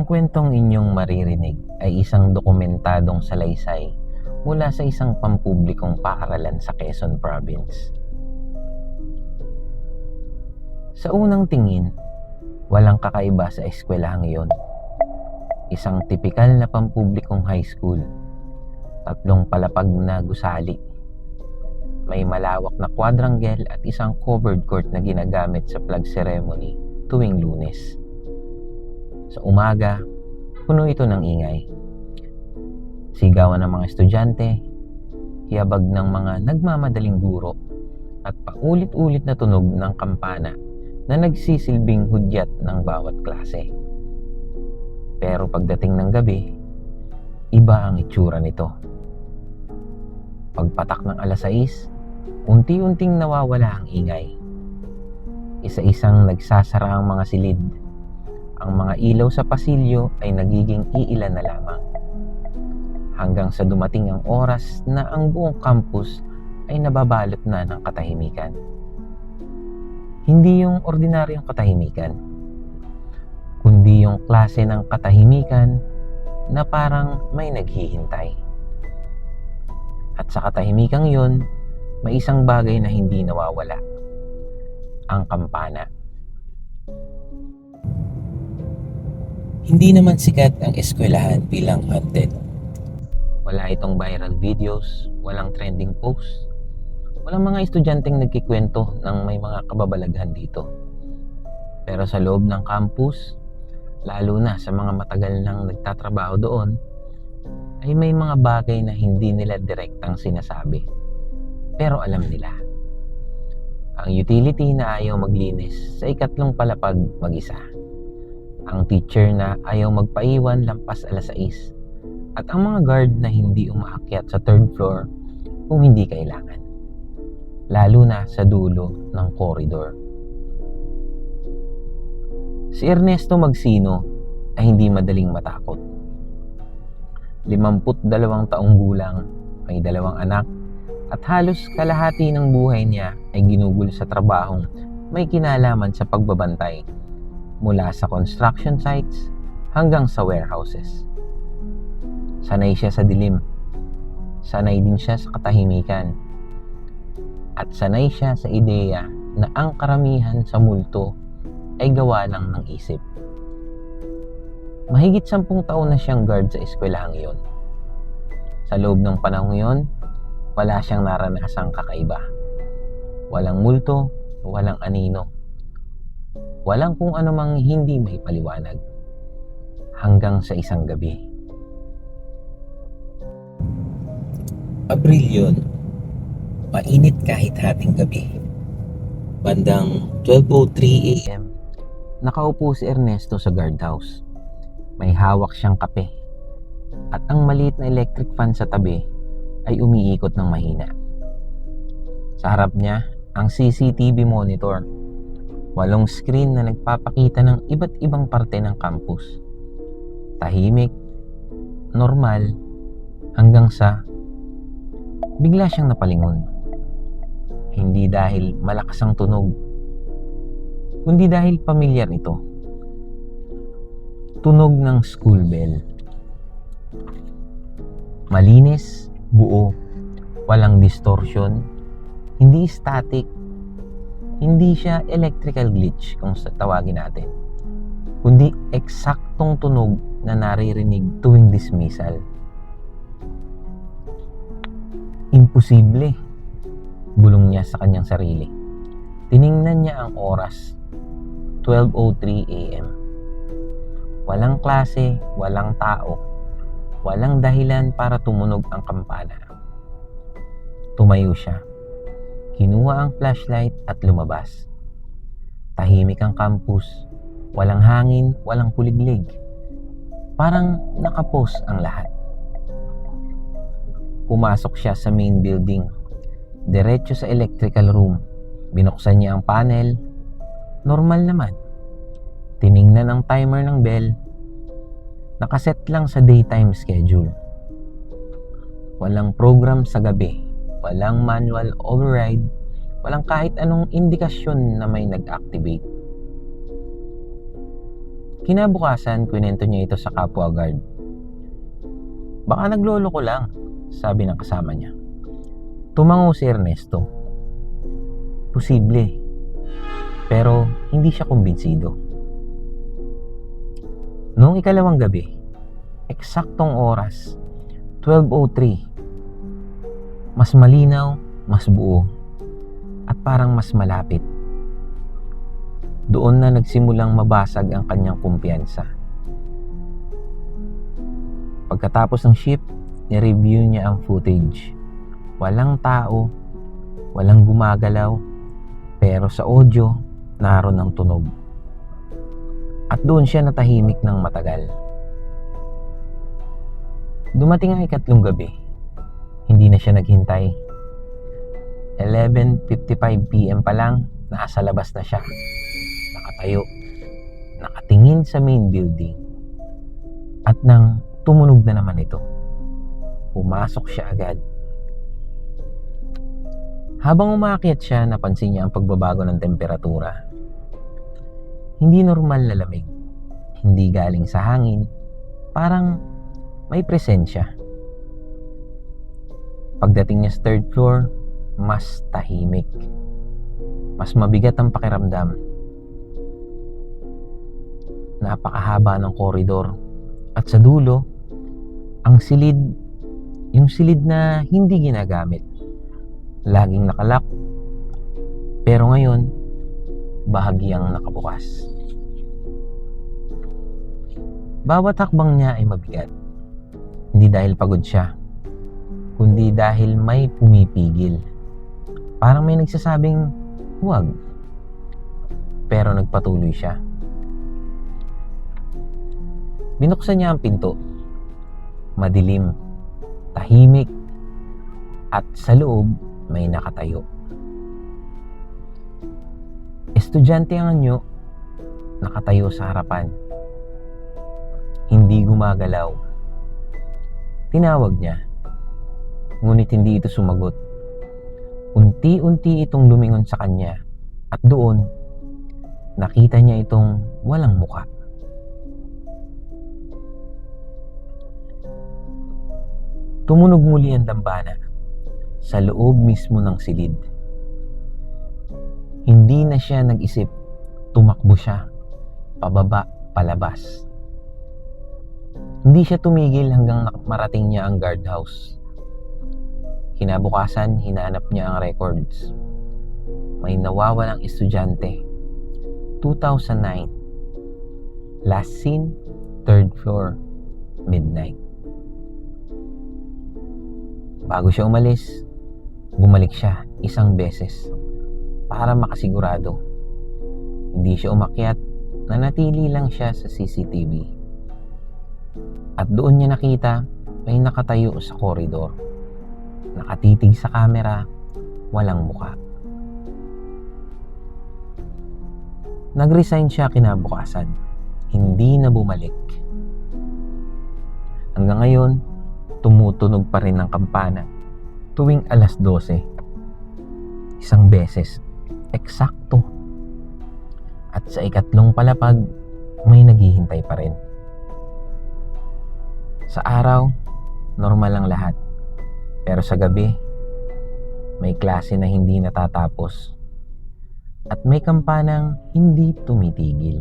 Ang kwentong inyong maririnig ay isang dokumentadong salaysay mula sa isang pampublikong paaralan sa Quezon Province. Sa unang tingin, walang kakaiba sa eskwelahang iyon. Isang tipikal na pampublikong high school, 3 palapag na gusali. May malawak na quadrangle at isang covered court na ginagamit sa flag ceremony tuwing Lunes. Sa umaga, puno ito ng ingay. Sigawan ng mga estudyante, hiyabag ng mga nagmamadaling guro, at paulit-ulit na tunog ng kampana na nagsisilbing hudyat ng bawat klase. Pero pagdating ng gabi, iba ang itsura nito. Pagpatak ng alas 6, unti-unting nawawala ang ingay. Isa-isang nagsasara ang mga silid. Ang mga ilaw sa pasilyo ay nagiging iilan na lamang. Hanggang sa dumating ang oras na ang buong campus ay nababalot na ng katahimikan. Hindi yung ordinaryong katahimikan, kundi yung klase ng katahimikan na parang may naghihintay. At sa katahimikang yun, may isang bagay na hindi nawawala: ang kampana. Hindi naman sikat ang eskwelahan bilang haunted. Wala itong viral videos, walang trending posts, walang mga estudyanteng nagkikwento ng may mga kababalaghan dito. Pero sa loob ng campus, lalo na sa mga matagal nang nagtatrabaho doon, ay may mga bagay na hindi nila direktang sinasabi, pero alam nila. Ang utility na ayaw maglinis sa 3 palapag mag-isa. Ang teacher na ayaw magpaiwan lampas alas 6. At ang mga guard na hindi umaakyat sa 3rd floor kung hindi kailangan. Lalo na sa dulo ng corridor. Si Ernesto Magsino ay hindi madaling matakot. 52 taong gulang, may 2 anak, at halos kalahati ng buhay niya ay ginugol sa trabahong may kinalaman sa pagbabantay, mula sa construction sites hanggang sa warehouses. Sanay siya sa dilim, sanay din siya sa katahimikan, at sanay siya sa ideya na ang karamihan sa multo ay gawa lang ng isip. Mahigit 10 taon na siyang guard sa eskwelahang iyon. Sa loob ng panahong iyon, wala siyang naranasang kakaiba. Walang multo, walang anino, walang kung anumang hindi may paliwanag. Hanggang sa isang gabi. Abril yun. Mainit kahit hating gabi. Bandang 12:03 AM, nakaupo si Ernesto sa guardhouse. May hawak siyang kape, at ang maliit na electric fan sa tabi ay umiikot ng mahina. Sa harap niya, ang CCTV monitor. 8 screen na nagpapakita ng iba't ibang parte ng campus. Tahimik, normal, hanggang sa bigla siyang napalingon. Hindi dahil malakas ang tunog, kundi dahil pamilyar ito. Tunog ng school bell. Malinis, buo, walang distortion, hindi static, hindi siya electrical glitch kung tawagin natin, kundi eksaktong tunog na naririnig tuwing dismissal. Imposible, bulong niya sa kanyang sarili. Tiningnan niya ang oras, 12:03 AM. Walang klase, walang tao, walang dahilan para tumunog ang kampana. Tumayo siya. Kinuha ang flashlight at lumabas. Tahimik ang campus. Walang hangin, walang kuliglig. Parang nakapos ang lahat. Pumasok siya sa main building. Diretso sa electrical room. Binuksan niya ang panel. Normal naman. Tiningnan ang timer ng bell. Nakaset lang sa daytime schedule. Walang program sa gabi. Walang manual override. Walang kahit anong indikasyon na may nag-activate. Kinabukasan, kwento niya ito sa kapwa guard. Baka naglolo ko lang, sabi ng kasama niya. Tumango si Ernesto. Posible, pero hindi siya kumbinsido. Noong ikalawang gabi, eksaktong oras, 12:03, mas malinaw, mas buo, at parang mas malapit. Doon na nagsimulang mabasag ang kanyang kumpiyansa. Pagkatapos ng shift, ni-review niya ang footage. Walang tao, walang gumagalaw, pero sa audio, naroon ang tunog. At doon siya natahimik ng matagal. Dumating ang ikatlong gabi. Hindi na siya naghintay. 11:55 PM pa lang, nasa labas na siya. Nakatayo, nakatingin sa main building. At nang tumunog na naman ito, pumasok siya agad. Habang umaakyat siya, napansin niya ang pagbabago ng temperatura. Hindi normal na lamig. Hindi galing sa hangin. Parang may presensya. Pagdating niya sa third floor, mas tahimik. Mas mabigat ang pakiramdam. Napakahaba ng koridor. At sa dulo, ang silid, yung silid na hindi ginagamit. Laging nakalak. Pero ngayon, bahagyang nakabukas. Bawat hakbang niya ay mabigat. Hindi dahil pagod siya, kundi dahil may pumipigil. Parang may nagsasabing, huwag. Pero nagpatuloy siya. Binuksan niya ang pinto. Madilim, tahimik, at sa loob may nakatayo. Estudyante ang anyo, nakatayo sa harapan. Hindi gumagalaw. Tinawag niya, ngunit hindi ito sumagot. Unti-unti itong lumingon sa kanya, at doon, nakita niya itong walang muka. Tumunog muli ang dambana sa loob mismo ng silid. Hindi na siya nag-isip, tumakbo siya, pababa, palabas. Hindi siya tumigil hanggang marating niya ang guardhouse. Kinabukasan, hinanap niya ang records. May nawawalang estudyante. 2009. Last seen, third floor, midnight. Bago siya umalis, bumalik siya isang beses para makasigurado. Hindi siya umakyat, nanatili lang siya sa CCTV. At doon niya nakita may nakatayo sa koridor. Nakatitig sa camera, walang muka. Nag-resign siya kinabukasan. Hindi na bumalik. Hanggang ngayon, tumutunog pa rin ang kampana tuwing 12:00. Isang beses, eksakto. At sa ikatlong palapag, may naghihintay pa rin. Sa araw, normal lang lahat. Pero sa gabi, may klase na hindi natatapos. At may kampanang hindi tumitigil.